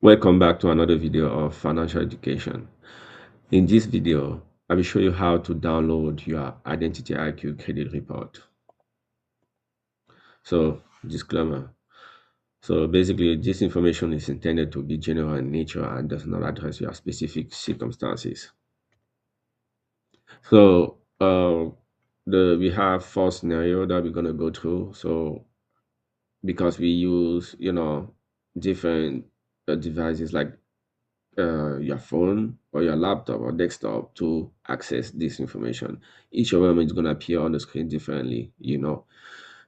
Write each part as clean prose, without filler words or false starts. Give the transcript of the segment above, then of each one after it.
Welcome back to another video of financial education. In this video, I will show you how to download your IdentityIQ credit report. So, disclaimer. So basically, this information is intended to be general in nature and does not address your specific circumstances. So we have four scenario that we're gonna go through. So because we use different devices like your phone or your laptop or desktop to access this information. Each of them is going to appear on the screen differently.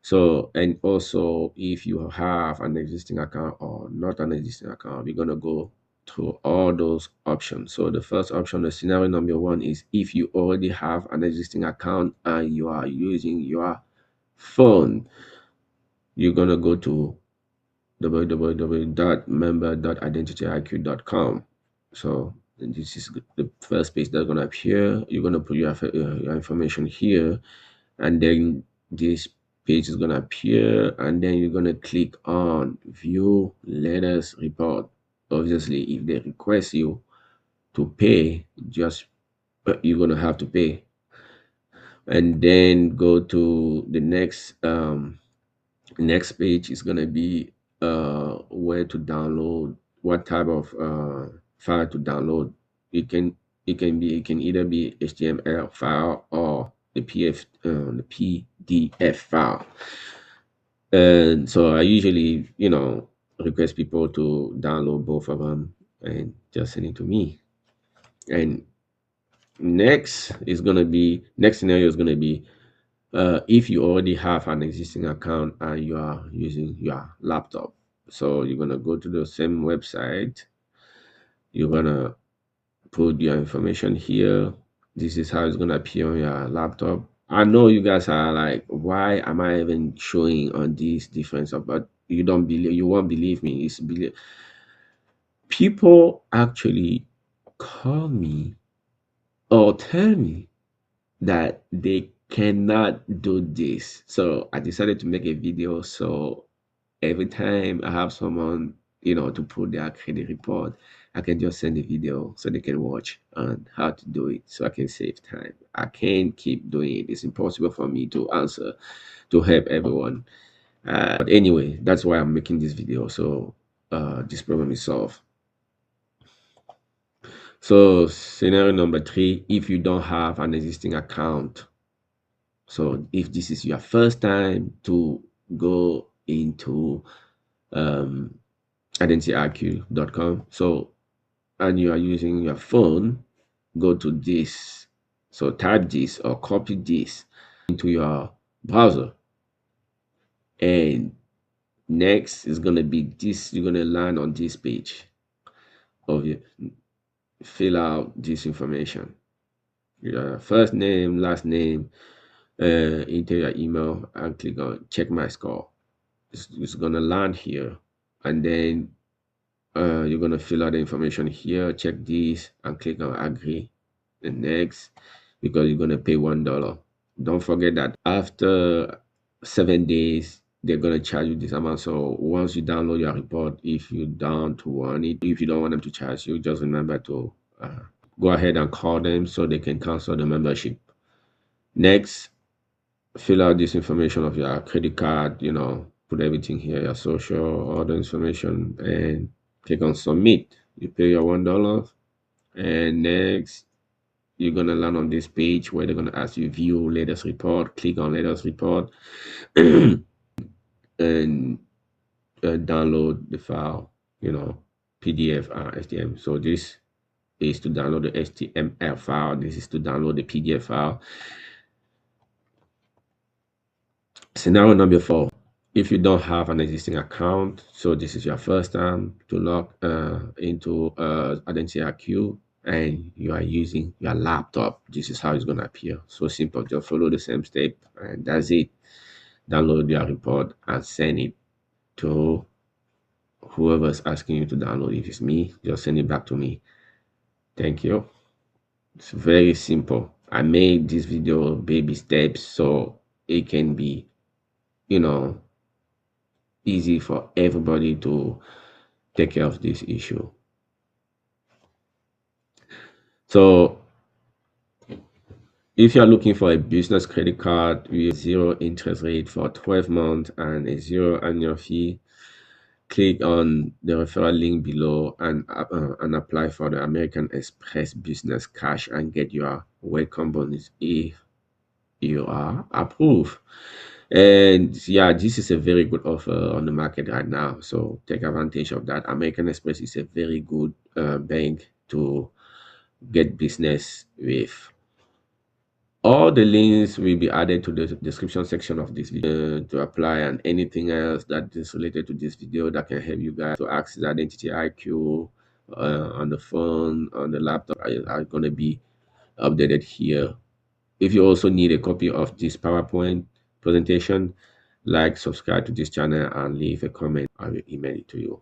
So, and also if you have an existing account or not an existing account, we're going to go through all those options. So the first option, the scenario number one, is if you already have an existing account and you are using your phone, you're going to go to www.member.identityiq.com. So this is the first page that's going to appear. You're going to put your information here, and then this page is going to appear, and then you're going to click on view latest report. Obviously, if they request you to pay, just you're going to have to pay, and then go to the next page is going to be where to download, what type of file to download. It can either be HTML file or the PDF file. And so I usually request people to download both of them and just send it to me. And next scenario is going to be if you already have an existing account and you are using your laptop. So you're going to go to the same website. You're going to put your information here. This is how it's going to appear on your laptop. I know you guys are like, why am I even showing on these different stuff? But you won't believe me. People actually call me or tell me that they cannot do this. So I decided to make a video. So every time I have someone, to put their credit report, I can just send a video so they can watch on how to do it so I can save time. I can't keep doing it. It's impossible for me to answer to help everyone. But anyway, that's why I'm making this video. So this problem is solved. So scenario number three, if you don't have an existing account. So if this is your first time to go into IdentityIQ.com, so and you are using your phone, go to this. So type this or copy this into your browser. And next is gonna be this, you're gonna land on this page of your fill out this information. Your first name, last name, enter your email and click on check my score. It's gonna land here, and then you're gonna fill out the information here, check this and click on agree and next, because you're gonna pay $1. Don't forget that after 7 days they're gonna charge you this amount. So once you download your report, if you don't want it, if you don't want them to charge you, just remember to go ahead and call them so they can cancel the membership. Next, fill out this information of your credit card, put everything here, your social, all the information, and click on submit. You pay your $1, and next you're gonna land on this page where they're gonna ask you view latest report. Click on latest report and download the file, PDF or HTML. So this is to download the HTML file. This is to download the PDF file. Scenario number four, if you don't have an existing account, so this is your first time to log into IdentityIQ and you are using your laptop, this is how it's going to appear. So simple, just follow the same step and that's it. Download your report and send it to whoever's asking you to download. If it's me, just send it back to me. Thank you. It's very simple. I made this video baby steps so it can be easy for everybody to take care of this issue. So if you're looking for a business credit card with zero interest rate for 12 months and a zero annual fee, click on the referral link below and apply for the American Express Business Cash and get your welcome bonus if you are approved. And yeah, this is a very good offer on the market right now. So take advantage of that. American Express is a very good bank to get business with. All the links will be added to the description section of this video to apply, and anything else that is related to this video that can help you guys to access Identity IQ on the phone, on the laptop are going to be updated here. If you also need a copy of this PowerPoint presentation, like, subscribe to this channel, and leave a comment. I will email it to you.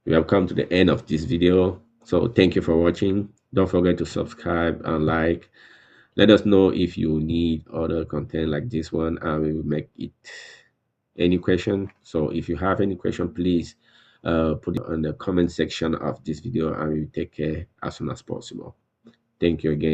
We have come to the end of this video. So thank you for watching. Don't forget to subscribe and like. Let us know if you need other content like this one, and we will make it. Any question? So if you have any question, please put it on the comment section of this video, and we will take care as soon as possible. Thank you again.